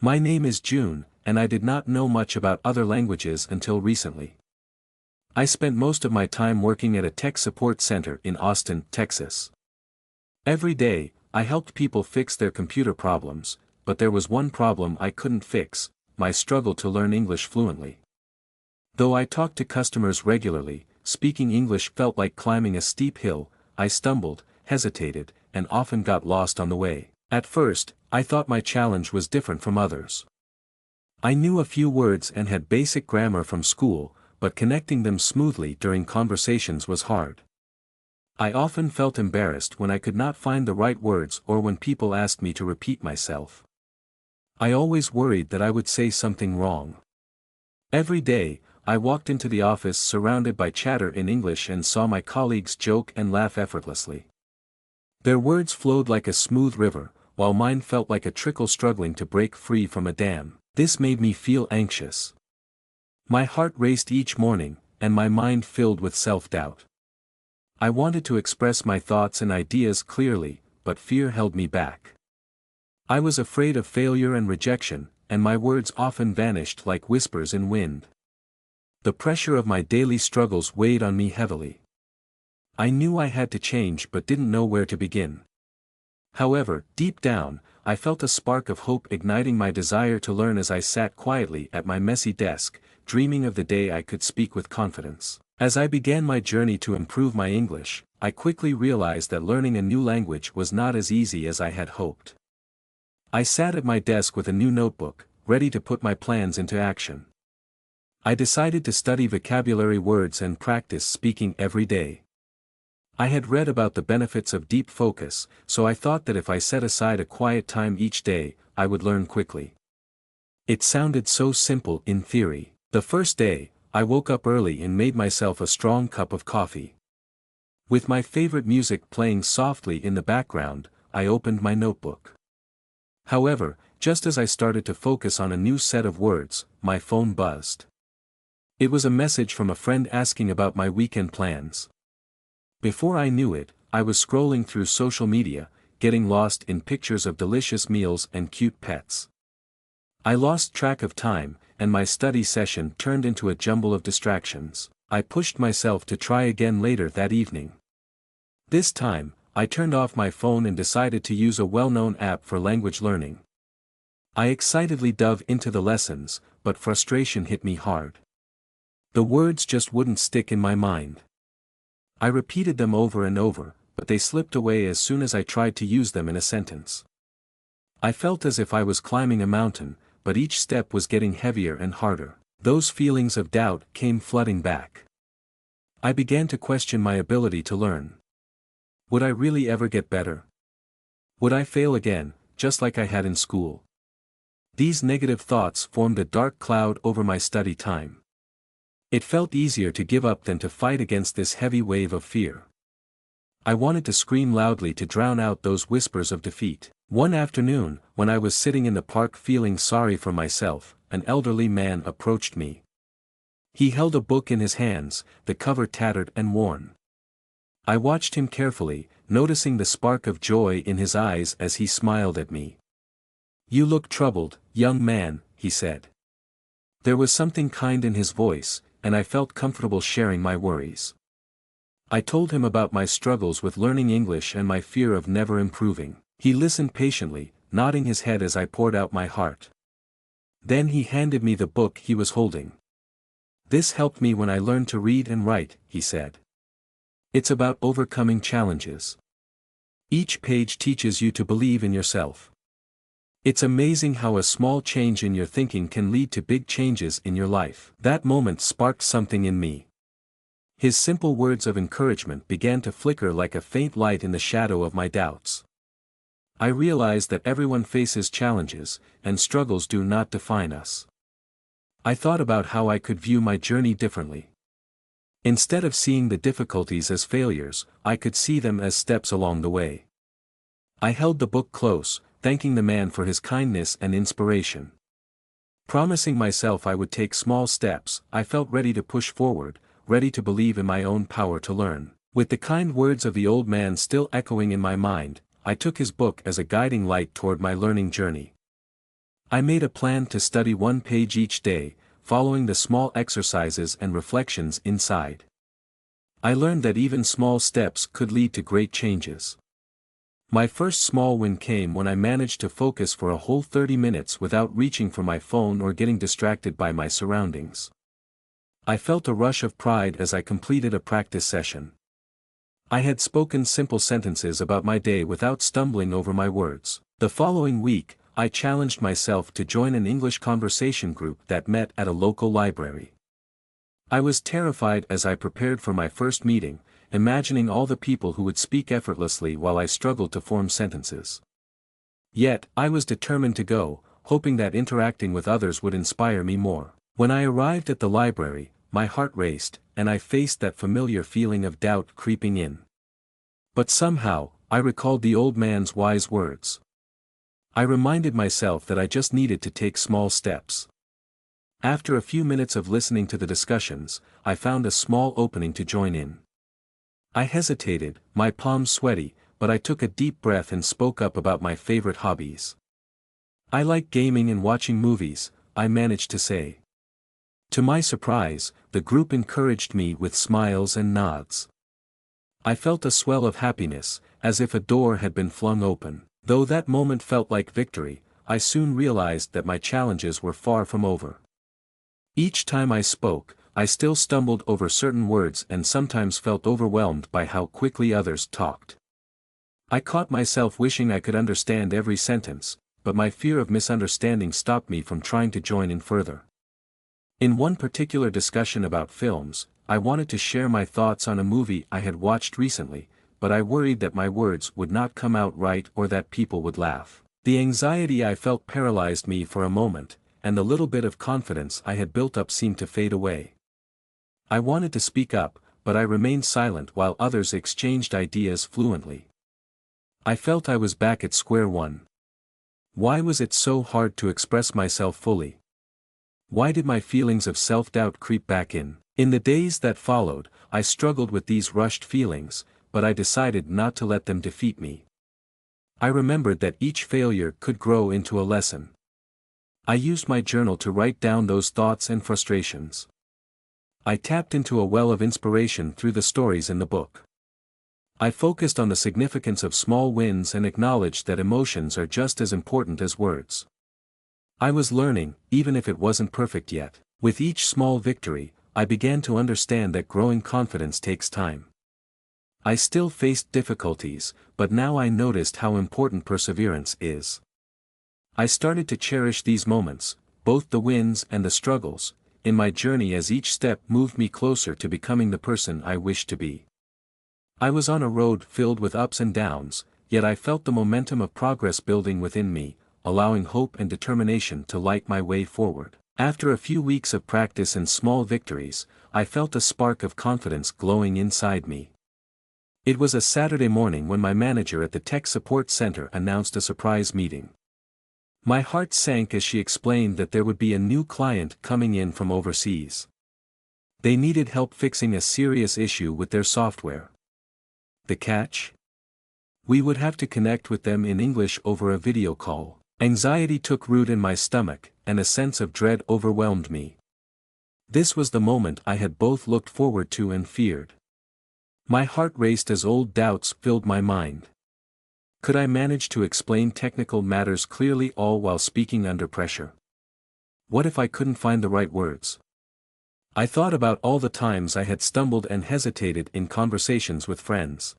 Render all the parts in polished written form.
My name is Joon, and I did not know much about other languages until recently. I spent most of my time working at a tech support center in Austin, Texas. Every day, I helped people fix their computer problems, but there was one problem I couldn't fix: my struggle to learn English fluently. Though I talked to customers regularly, speaking English felt like climbing a steep hill. I stumbled, hesitated, and often got lost on the way. At first, I thought my challenge was different from others. I knew a few words and had basic grammar from school, but connecting them smoothly during conversations was hard. I often felt embarrassed when I could not find the right words or when people asked me to repeat myself. I always worried that I would say something wrong. Every day, I walked into the office surrounded by chatter in English and saw my colleagues joke and laugh effortlessly. Their words flowed like a smooth river, while mine felt like a trickle struggling to break free from a dam. This made me feel anxious. My heart raced each morning, and my mind filled with self-doubt. I wanted to express my thoughts and ideas clearly, but fear held me back. I was afraid of failure and rejection, and my words often vanished like whispers in wind. The pressure of my daily struggles weighed on me heavily. I knew I had to change but didn't know where to begin. However, deep down, I felt a spark of hope igniting my desire to learn as I sat quietly at my messy desk, dreaming of the day I could speak with confidence. As I began my journey to improve my English, I quickly realized that learning a new language was not as easy as I had hoped. I sat at my desk with a new notebook, ready to put my plans into action. I decided to study vocabulary words and practice speaking every day. I had read about the benefits of deep focus, so I thought that if I set aside a quiet time each day, I would learn quickly. It sounded so simple in theory. The first day, I woke up early and made myself a strong cup of coffee. With my favorite music playing softly in the background, I opened my notebook. However, just as I started to focus on a new set of words, my phone buzzed. It was a message from a friend asking about my weekend plans. Before I knew it, I was scrolling through social media, getting lost in pictures of delicious meals and cute pets. I lost track of time, and my study session turned into a jumble of distractions. I pushed myself to try again later that evening. This time, I turned off my phone and decided to use a well-known app for language learning. I excitedly dove into the lessons, but frustration hit me hard. The words just wouldn't stick in my mind. I repeated them over and over, but they slipped away as soon as I tried to use them in a sentence. I felt as if I was climbing a mountain, but each step was getting heavier and harder. Those feelings of doubt came flooding back. I began to question my ability to learn. Would I really ever get better? Would I fail again, just like I had in school? These negative thoughts formed a dark cloud over my study time. It felt easier to give up than to fight against this heavy wave of fear. I wanted to scream loudly to drown out those whispers of defeat. One afternoon, when I was sitting in the park feeling sorry for myself, an elderly man approached me. He held a book in his hands, the cover tattered and worn. I watched him carefully, noticing the spark of joy in his eyes as he smiled at me. "You look troubled, young man," he said. There was something kind in his voice, and I felt comfortable sharing my worries. I told him about my struggles with learning English and my fear of never improving. He listened patiently, nodding his head as I poured out my heart. Then he handed me the book he was holding. "This helped me when I learned to read and write," he said. "It's about overcoming challenges. Each page teaches you to believe in yourself. It's amazing how a small change in your thinking can lead to big changes in your life." That moment sparked something in me. His simple words of encouragement began to flicker like a faint light in the shadow of my doubts. I realized that everyone faces challenges, and struggles do not define us. I thought about how I could view my journey differently. Instead of seeing the difficulties as failures, I could see them as steps along the way. I held the book close, thanking the man for his kindness and inspiration. Promising myself I would take small steps, I felt ready to push forward, ready to believe in my own power to learn. With the kind words of the old man still echoing in my mind, I took his book as a guiding light toward my learning journey. I made a plan to study one page each day, following the small exercises and reflections inside. I learned that even small steps could lead to great changes. My first small win came when I managed to focus for a whole 30 minutes without reaching for my phone or getting distracted by my surroundings. I felt a rush of pride as I completed a practice session. I had spoken simple sentences about my day without stumbling over my words. The following week, I challenged myself to join an English conversation group that met at a local library. I was terrified as I prepared for my first meeting, imagining all the people who would speak effortlessly while I struggled to form sentences. Yet, I was determined to go, hoping that interacting with others would inspire me more. When I arrived at the library, my heart raced, and I faced that familiar feeling of doubt creeping in. But somehow, I recalled the old man's wise words. I reminded myself that I just needed to take small steps. After a few minutes of listening to the discussions, I found a small opening to join in. I hesitated, my palms sweaty, but I took a deep breath and spoke up about my favorite hobbies. I like gaming and watching movies, I managed to say. To my surprise, the group encouraged me with smiles and nods. I felt a swell of happiness, as if a door had been flung open. Though that moment felt like victory, I soon realized that my challenges were far from over. Each time I spoke, I still stumbled over certain words and sometimes felt overwhelmed by how quickly others talked. I caught myself wishing I could understand every sentence, but my fear of misunderstanding stopped me from trying to join in further. In one particular discussion about films, I wanted to share my thoughts on a movie I had watched recently, but I worried that my words would not come out right or that people would laugh. The anxiety I felt paralyzed me for a moment, and the little bit of confidence I had built up seemed to fade away. I wanted to speak up, but I remained silent while others exchanged ideas fluently. I felt I was back at square one. Why was it so hard to express myself fully? Why did my feelings of self-doubt creep back in? In the days that followed, I struggled with these rushed feelings, but I decided not to let them defeat me. I remembered that each failure could grow into a lesson. I used my journal to write down those thoughts and frustrations. I tapped into a well of inspiration through the stories in the book. I focused on the significance of small wins and acknowledged that emotions are just as important as words. I was learning, even if it wasn't perfect yet. With each small victory, I began to understand that growing confidence takes time. I still faced difficulties, but now I noticed how important perseverance is. I started to cherish these moments, both the wins and the struggles, in my journey as each step moved me closer to becoming the person I wished to be. I was on a road filled with ups and downs, yet I felt the momentum of progress building within me, allowing hope and determination to light my way forward. After a few weeks of practice and small victories, I felt a spark of confidence glowing inside me. It was a Saturday morning when my manager at the tech support center announced a surprise meeting. My heart sank as she explained that there would be a new client coming in from overseas. They needed help fixing a serious issue with their software. The catch? We would have to connect with them in English over a video call. Anxiety took root in my stomach, and a sense of dread overwhelmed me. This was the moment I had both looked forward to and feared. My heart raced as old doubts filled my mind. Could I manage to explain technical matters clearly all while speaking under pressure? What if I couldn't find the right words? I thought about all the times I had stumbled and hesitated in conversations with friends.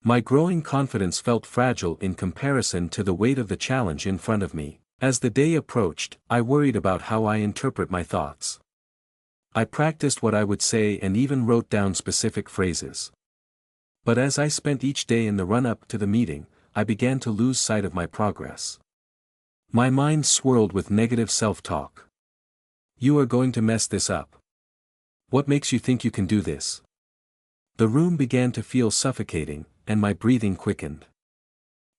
My growing confidence felt fragile in comparison to the weight of the challenge in front of me. As the day approached, I worried about how I interpret my thoughts. I practiced what I would say and even wrote down specific phrases. But as I spent each day in the run-up to the meeting, I began to lose sight of my progress. My mind swirled with negative self-talk. You are going to mess this up. What makes you think you can do this? The room began to feel suffocating, and my breathing quickened.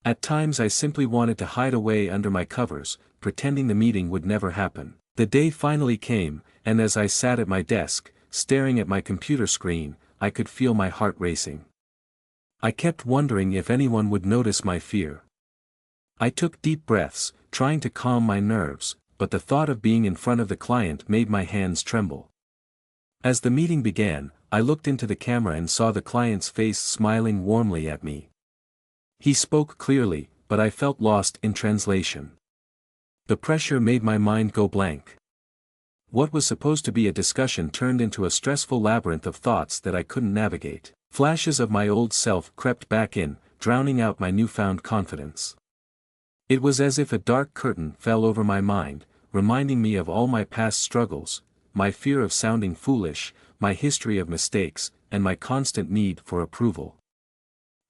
At times I simply wanted to hide away under my covers, pretending the meeting would never happen. The day finally came, and as I sat at my desk, staring at my computer screen, I could feel my heart racing. I kept wondering if anyone would notice my fear. I took deep breaths, trying to calm my nerves, but the thought of being in front of the client made my hands tremble. As the meeting began, I looked into the camera and saw the client's face smiling warmly at me. He spoke clearly, but I felt lost in translation. The pressure made my mind go blank. What was supposed to be a discussion turned into a stressful labyrinth of thoughts that I couldn't navigate. Flashes of my old self crept back in, drowning out my newfound confidence. It was as if a dark curtain fell over my mind, reminding me of all my past struggles, my fear of sounding foolish, my history of mistakes, and my constant need for approval.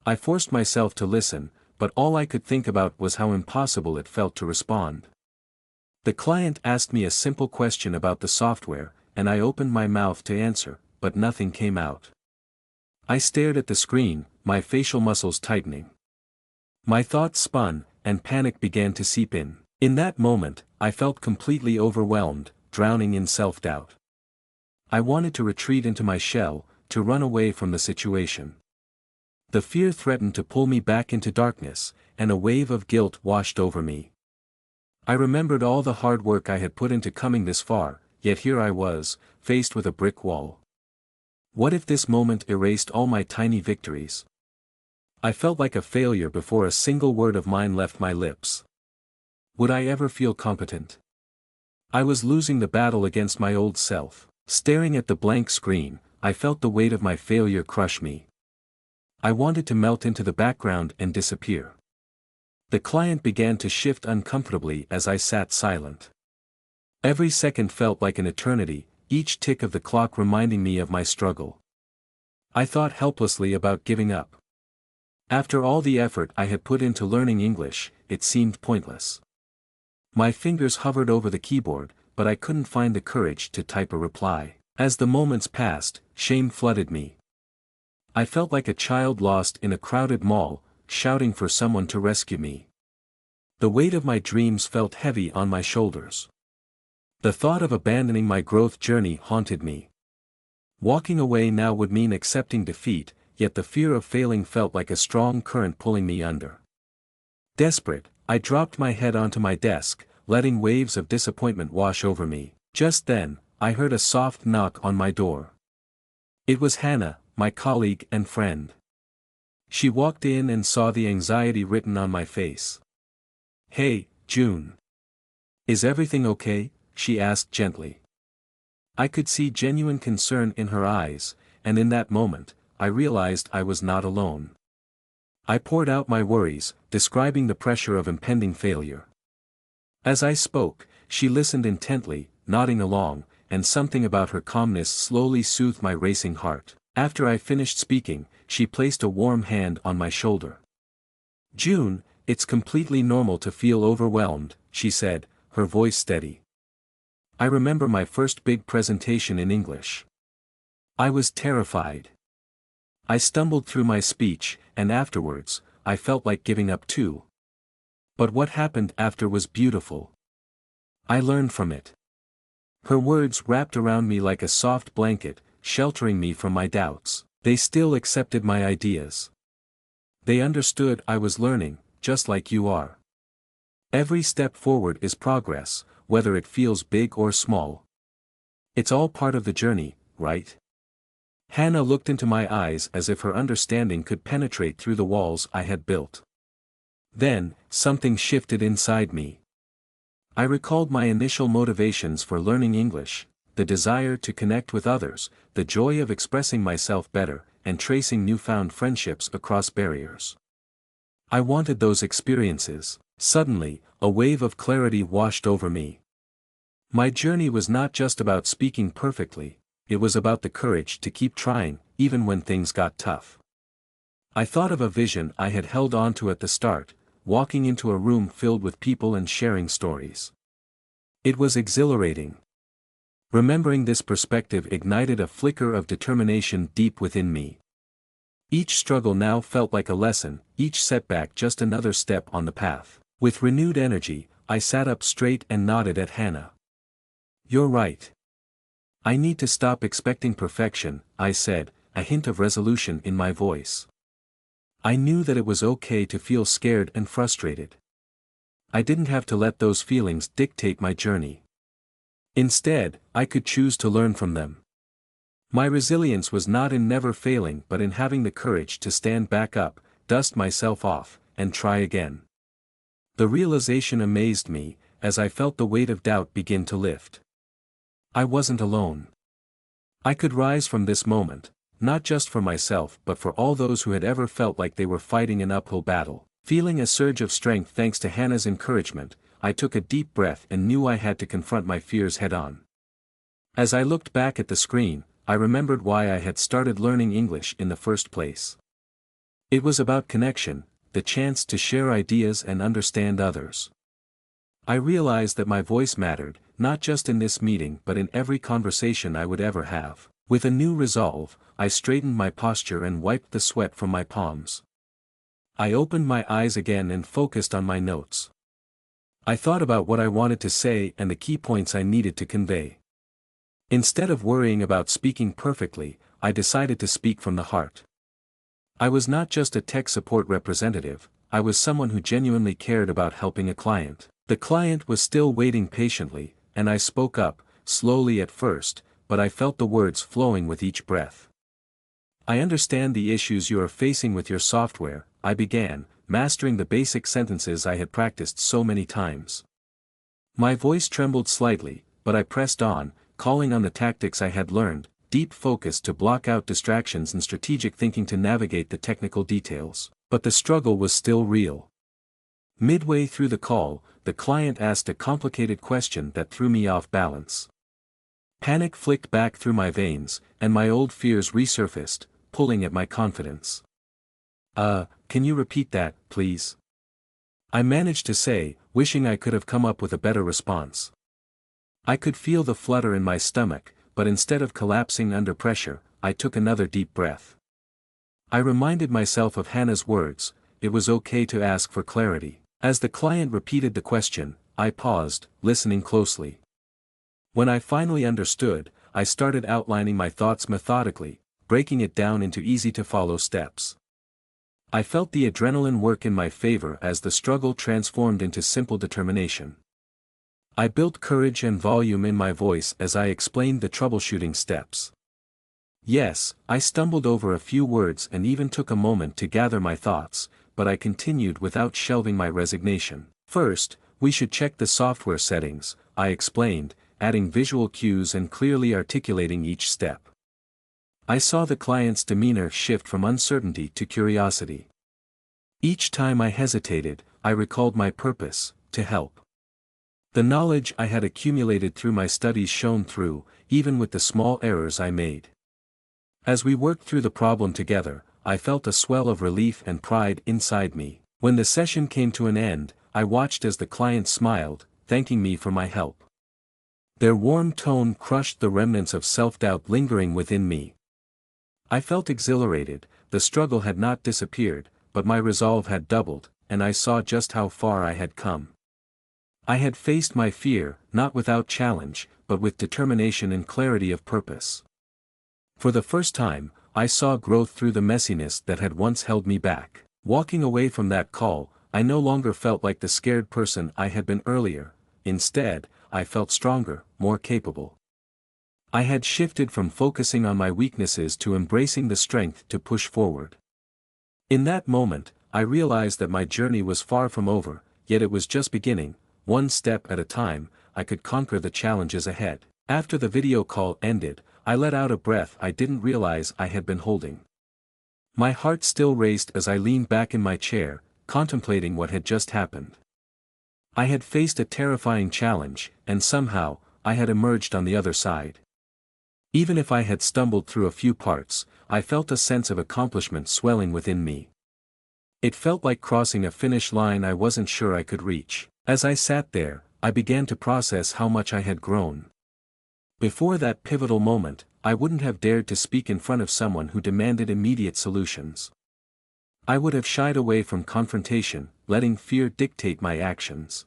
I forced myself to listen, but all I could think about was how impossible it felt to respond. The client asked me a simple question about the software, and I opened my mouth to answer, but nothing came out. I stared at the screen, my facial muscles tightening. My thoughts spun, and panic began to seep in. In that moment, I felt completely overwhelmed, drowning in self-doubt. I wanted to retreat into my shell, to run away from the situation. The fear threatened to pull me back into darkness, and a wave of guilt washed over me. I remembered all the hard work I had put into coming this far, yet here I was, faced with a brick wall. What if this moment erased all my tiny victories? I felt like a failure before a single word of mine left my lips. Would I ever feel competent? I was losing the battle against my old self. Staring at the blank screen, I felt the weight of my failure crush me. I wanted to melt into the background and disappear. The client began to shift uncomfortably as I sat silent. Every second felt like an eternity, each tick of the clock reminding me of my struggle. I thought helplessly about giving up. After all the effort I had put into learning English, it seemed pointless. My fingers hovered over the keyboard, but I couldn't find the courage to type a reply. As the moments passed, shame flooded me. I felt like a child lost in a crowded mall, shouting for someone to rescue me. The weight of my dreams felt heavy on my shoulders. The thought of abandoning my growth journey haunted me. Walking away now would mean accepting defeat, yet the fear of failing felt like a strong current pulling me under. Desperate, I dropped my head onto my desk, letting waves of disappointment wash over me. Just then, I heard a soft knock on my door. It was Hannah, my colleague and friend. She walked in and saw the anxiety written on my face. "Hey, Joon. Is everything okay?" she asked gently. I could see genuine concern in her eyes, and in that moment, I realized I was not alone. I poured out my worries, describing the pressure of impending failure. As I spoke, she listened intently, nodding along, and something about her calmness slowly soothed my racing heart. After I finished speaking, she placed a warm hand on my shoulder. "Joon, it's completely normal to feel overwhelmed," she said, her voice steady. I remember my first big presentation in English. I was terrified. I stumbled through my speech, and afterwards, I felt like giving up too. But what happened after was beautiful. I learned from it. Her words wrapped around me like a soft blanket, sheltering me from my doubts. They still accepted my ideas. They understood I was learning, just like you are. Every step forward is progress, whether it feels big or small. It's all part of the journey, right? Hannah looked into my eyes as if her understanding could penetrate through the walls I had built. Then, something shifted inside me. I recalled my initial motivations for learning English, the desire to connect with others, the joy of expressing myself better, and tracing newfound friendships across barriers. I wanted those experiences. Suddenly, a wave of clarity washed over me. My journey was not just about speaking perfectly, it was about the courage to keep trying, even when things got tough. I thought of a vision I had held onto at the start, walking into a room filled with people and sharing stories. It was exhilarating. Remembering this perspective ignited a flicker of determination deep within me. Each struggle now felt like a lesson, each setback just another step on the path. With renewed energy, I sat up straight and nodded at Hannah. "You're right. I need to stop expecting perfection," I said, a hint of resolution in my voice. I knew that it was okay to feel scared and frustrated. I didn't have to let those feelings dictate my journey. Instead, I could choose to learn from them. My resilience was not in never failing but in having the courage to stand back up, dust myself off, and try again. The realization amazed me, as I felt the weight of doubt begin to lift. I wasn't alone. I could rise from this moment, not just for myself but for all those who had ever felt like they were fighting an uphill battle. Feeling a surge of strength thanks to Hannah's encouragement, I took a deep breath and knew I had to confront my fears head-on. As I looked back at the screen, I remembered why I had started learning English in the first place. It was about connection, the chance to share ideas and understand others. I realized that my voice mattered, not just in this meeting but in every conversation I would ever have. With a new resolve, I straightened my posture and wiped the sweat from my palms. I opened my eyes again and focused on my notes. I thought about what I wanted to say and the key points I needed to convey. Instead of worrying about speaking perfectly, I decided to speak from the heart. I was not just a tech support representative, I was someone who genuinely cared about helping a client. The client was still waiting patiently, and I spoke up, slowly at first, but I felt the words flowing with each breath. I understand the issues you are facing with your software, I began, mastering the basic sentences I had practiced so many times. My voice trembled slightly, but I pressed on, calling on the tactics I had learned, deep focus to block out distractions and strategic thinking to navigate the technical details. But the struggle was still real. Midway through the call, the client asked a complicated question that threw me off balance. Panic flicked back through my veins, and my old fears resurfaced, pulling at my confidence. Can you repeat that, please? I managed to say, wishing I could have come up with a better response. I could feel the flutter in my stomach, but instead of collapsing under pressure, I took another deep breath. I reminded myself of Hannah's words, it was okay to ask for clarity. As the client repeated the question, I paused, listening closely. When I finally understood, I started outlining my thoughts methodically, breaking it down into easy-to-follow steps. I felt the adrenaline work in my favor as the struggle transformed into simple determination. I built courage and volume in my voice as I explained the troubleshooting steps. Yes, I stumbled over a few words and even took a moment to gather my thoughts, but I continued without shelving my resignation. First, we should check the software settings, I explained, adding visual cues and clearly articulating each step. I saw the client's demeanor shift from uncertainty to curiosity. Each time I hesitated, I recalled my purpose, to help. The knowledge I had accumulated through my studies shone through, even with the small errors I made. As we worked through the problem together, I felt a swell of relief and pride inside me. When the session came to an end, I watched as the client smiled, thanking me for my help. Their warm tone crushed the remnants of self-doubt lingering within me. I felt exhilarated, the struggle had not disappeared, but my resolve had doubled, and I saw just how far I had come. I had faced my fear, not without challenge, but with determination and clarity of purpose. For the first time, I saw growth through the messiness that had once held me back. Walking away from that call, I no longer felt like the scared person I had been earlier. Instead, I felt stronger, more capable. I had shifted from focusing on my weaknesses to embracing the strength to push forward. In that moment, I realized that my journey was far from over, yet it was just beginning. One step at a time, I could conquer the challenges ahead. After the video call ended, I let out a breath I didn't realize I had been holding. My heart still raced as I leaned back in my chair, contemplating what had just happened. I had faced a terrifying challenge, and somehow, I had emerged on the other side. Even if I had stumbled through a few parts, I felt a sense of accomplishment swelling within me. It felt like crossing a finish line I wasn't sure I could reach. As I sat there, I began to process how much I had grown. Before that pivotal moment, I wouldn't have dared to speak in front of someone who demanded immediate solutions. I would have shied away from confrontation, letting fear dictate my actions.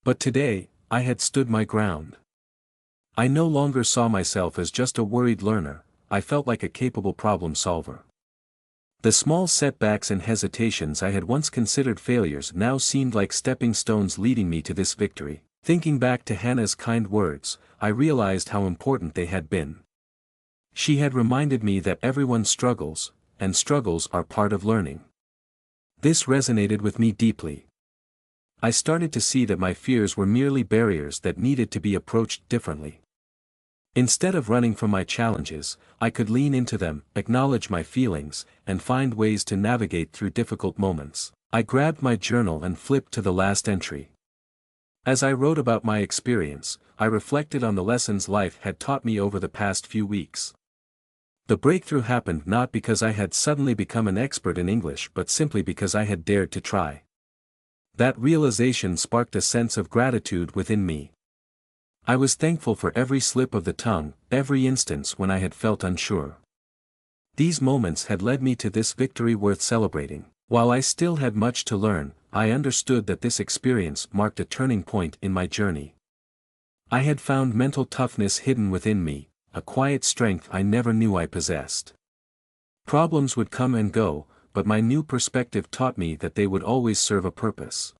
But today, I had stood my ground. I no longer saw myself as just a worried learner, I felt like a capable problem solver. The small setbacks and hesitations I had once considered failures now seemed like stepping stones leading me to this victory. Thinking back to Hannah's kind words, I realized how important they had been. She had reminded me that everyone struggles, and struggles are part of learning. This resonated with me deeply. I started to see that my fears were merely barriers that needed to be approached differently. Instead of running from my challenges, I could lean into them, acknowledge my feelings, and find ways to navigate through difficult moments. I grabbed my journal and flipped to the last entry. As I wrote about my experience, I reflected on the lessons life had taught me over the past few weeks. The breakthrough happened not because I had suddenly become an expert in English but simply because I had dared to try. That realization sparked a sense of gratitude within me. I was thankful for every slip of the tongue, every instance when I had felt unsure. These moments had led me to this victory worth celebrating. While I still had much to learn, I understood that this experience marked a turning point in my journey. I had found mental toughness hidden within me, a quiet strength I never knew I possessed. Problems would come and go, but my new perspective taught me that they would always serve a purpose.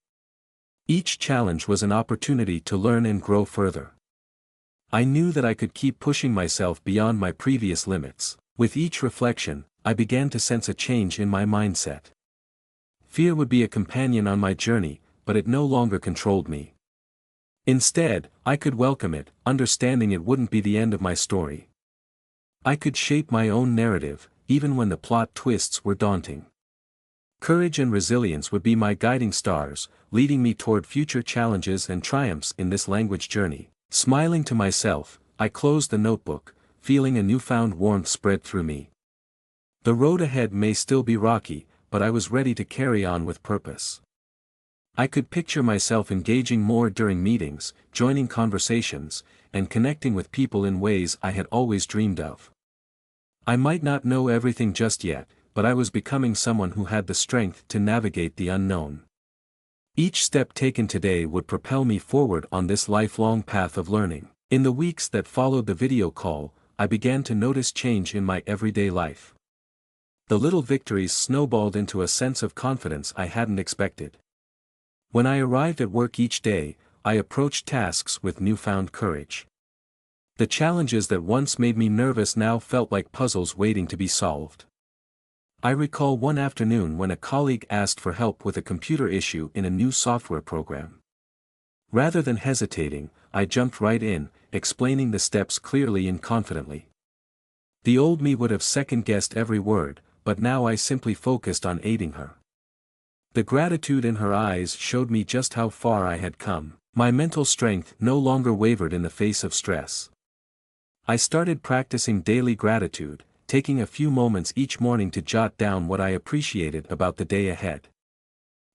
Each challenge was an opportunity to learn and grow further. I knew that I could keep pushing myself beyond my previous limits. With each reflection, I began to sense a change in my mindset. Fear would be a companion on my journey, but it no longer controlled me. Instead, I could welcome it, understanding it wouldn't be the end of my story. I could shape my own narrative, even when the plot twists were daunting. Courage and resilience would be my guiding stars, leading me toward future challenges and triumphs in this language journey. Smiling to myself, I closed the notebook, feeling a newfound warmth spread through me. The road ahead may still be rocky, but I was ready to carry on with purpose. I could picture myself engaging more during meetings, joining conversations, and connecting with people in ways I had always dreamed of. I might not know everything just yet, but I was becoming someone who had the strength to navigate the unknown. Each step taken today would propel me forward on this lifelong path of learning. In the weeks that followed the video call, I began to notice change in my everyday life. The little victories snowballed into a sense of confidence I hadn't expected. When I arrived at work each day, I approached tasks with newfound courage. The challenges that once made me nervous now felt like puzzles waiting to be solved. I recall one afternoon when a colleague asked for help with a computer issue in a new software program. Rather than hesitating, I jumped right in, explaining the steps clearly and confidently. The old me would have second-guessed every word, but now I simply focused on aiding her. The gratitude in her eyes showed me just how far I had come. My mental strength no longer wavered in the face of stress. I started practicing daily gratitude, taking a few moments each morning to jot down what I appreciated about the day ahead.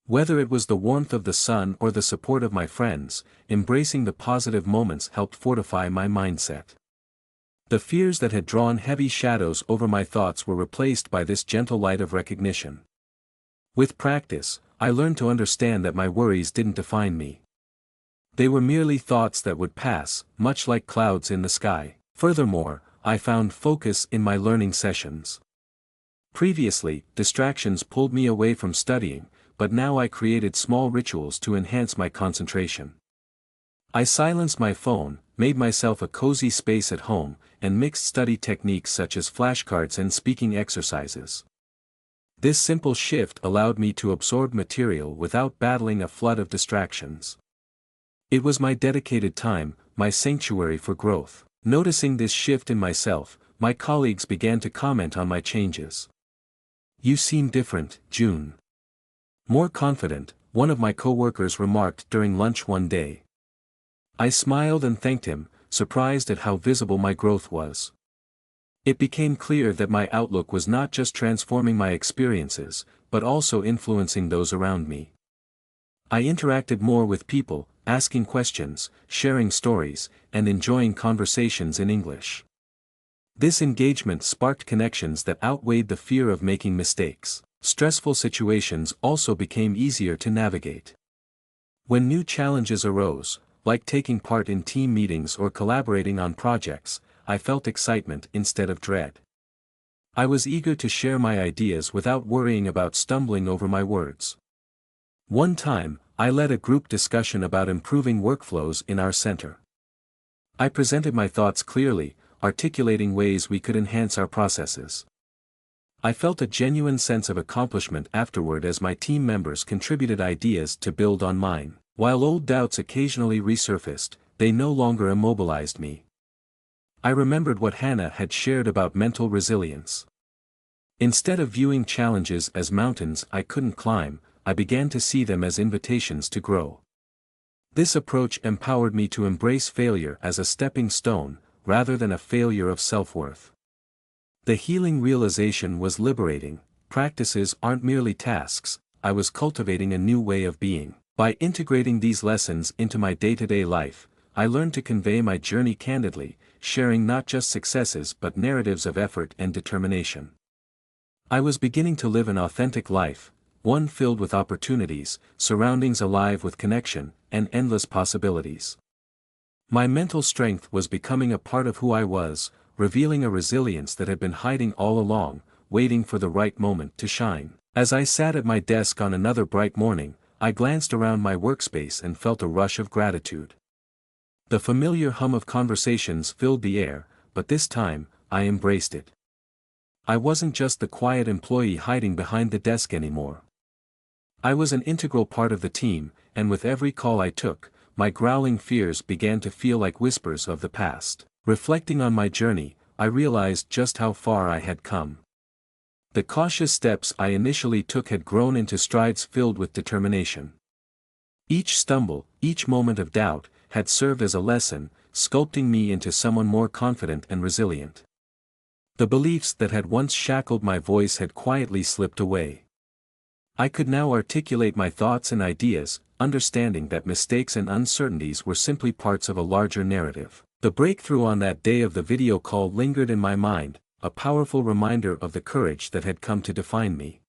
Whether it was the warmth of the sun or the support of my friends, embracing the positive moments helped fortify my mindset. The fears that had drawn heavy shadows over my thoughts were replaced by this gentle light of recognition. With practice, I learned to understand that my worries didn't define me. They were merely thoughts that would pass, much like clouds in the sky. Furthermore, I found focus in my learning sessions. Previously, distractions pulled me away from studying, but now I created small rituals to enhance my concentration. I silenced my phone, made myself a cozy space at home, and mixed study techniques such as flashcards and speaking exercises. This simple shift allowed me to absorb material without battling a flood of distractions. It was my dedicated time, my sanctuary for growth. Noticing this shift in myself, my colleagues began to comment on my changes. "You seem different, Joon." "More confident," one of my co-workers remarked during lunch one day. I smiled and thanked him, surprised at how visible my growth was. It became clear that my outlook was not just transforming my experiences, but also influencing those around me. I interacted more with people, asking questions, sharing stories, and enjoying conversations in English. This engagement sparked connections that outweighed the fear of making mistakes. Stressful situations also became easier to navigate. When new challenges arose, like taking part in team meetings or collaborating on projects, I felt excitement instead of dread. I was eager to share my ideas without worrying about stumbling over my words. One time, I led a group discussion about improving workflows in our center. I presented my thoughts clearly, articulating ways we could enhance our processes. I felt a genuine sense of accomplishment afterward as my team members contributed ideas to build on mine. While old doubts occasionally resurfaced, they no longer immobilized me. I remembered what Hannah had shared about mental resilience. Instead of viewing challenges as mountains I couldn't climb, I began to see them as invitations to grow. This approach empowered me to embrace failure as a stepping stone, rather than a failure of self-worth. The healing realization was liberating. Practices aren't merely tasks, I was cultivating a new way of being. By integrating these lessons into my day-to-day life, I learned to convey my journey candidly, sharing not just successes but narratives of effort and determination. I was beginning to live an authentic life, one filled with opportunities, surroundings alive with connection, and endless possibilities. My mental strength was becoming a part of who I was, revealing a resilience that had been hiding all along, waiting for the right moment to shine. As I sat at my desk on another bright morning, I glanced around my workspace and felt a rush of gratitude. The familiar hum of conversations filled the air, but this time, I embraced it. I wasn't just the quiet employee hiding behind the desk anymore. I was an integral part of the team, and with every call I took, my growling fears began to feel like whispers of the past. Reflecting on my journey, I realized just how far I had come. The cautious steps I initially took had grown into strides filled with determination. Each stumble, each moment of doubt, had served as a lesson, sculpting me into someone more confident and resilient. The beliefs that had once shackled my voice had quietly slipped away. I could now articulate my thoughts and ideas, understanding that mistakes and uncertainties were simply parts of a larger narrative. The breakthrough on that day of the video call lingered in my mind, a powerful reminder of the courage that had come to define me.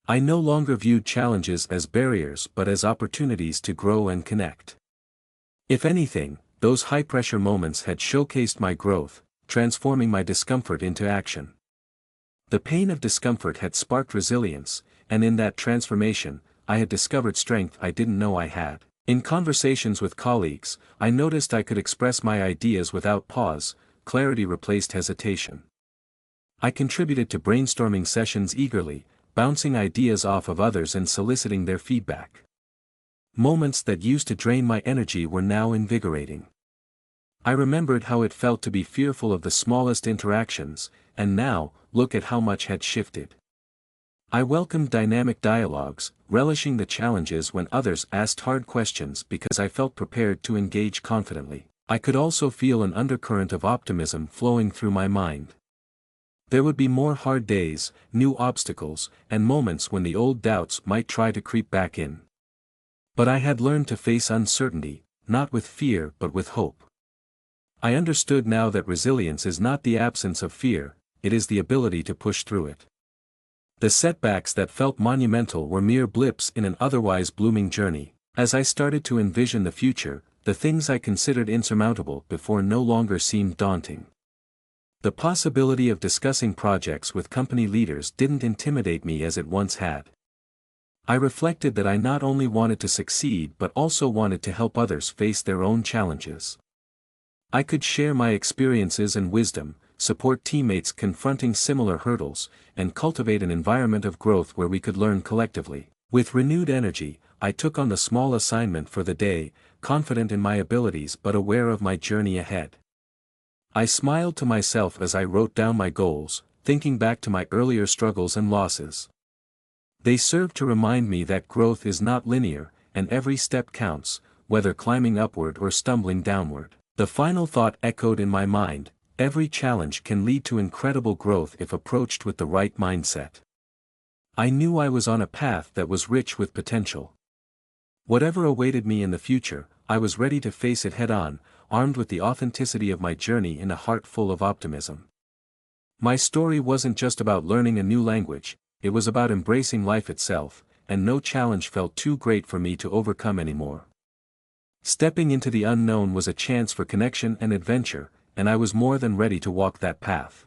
I no longer viewed challenges as barriers but as opportunities to grow and connect. If anything, those high-pressure moments had showcased my growth, transforming my discomfort into action. The pain of discomfort had sparked resilience, and in that transformation, I had discovered strength I didn't know I had. In conversations with colleagues, I noticed I could express my ideas without pause, clarity replaced hesitation. I contributed to brainstorming sessions eagerly, bouncing ideas off of others and soliciting their feedback. Moments that used to drain my energy were now invigorating. I remembered how it felt to be fearful of the smallest interactions, and now, look at how much had shifted. I welcomed dynamic dialogues, relishing the challenges when others asked hard questions because I felt prepared to engage confidently. I could also feel an undercurrent of optimism flowing through my mind. There would be more hard days, new obstacles, and moments when the old doubts might try to creep back in. But I had learned to face uncertainty, not with fear but with hope. I understood now that resilience is not the absence of fear, it is the ability to push through it. The setbacks that felt monumental were mere blips in an otherwise blooming journey. As I started to envision the future, the things I considered insurmountable before no longer seemed daunting. The possibility of discussing projects with company leaders didn't intimidate me as it once had. I reflected that I not only wanted to succeed but also wanted to help others face their own challenges. I could share my experiences and wisdom, support teammates confronting similar hurdles, and cultivate an environment of growth where we could learn collectively. With renewed energy, I took on the small assignment for the day, confident in my abilities but aware of my journey ahead. I smiled to myself as I wrote down my goals, thinking back to my earlier struggles and losses. They served to remind me that growth is not linear, and every step counts, whether climbing upward or stumbling downward. The final thought echoed in my mind: every challenge can lead to incredible growth if approached with the right mindset. I knew I was on a path that was rich with potential. Whatever awaited me in the future, I was ready to face it head-on, armed with the authenticity of my journey and a heart full of optimism. My story wasn't just about learning a new language, it was about embracing life itself, and no challenge felt too great for me to overcome anymore. Stepping into the unknown was a chance for connection and adventure, and I was more than ready to walk that path.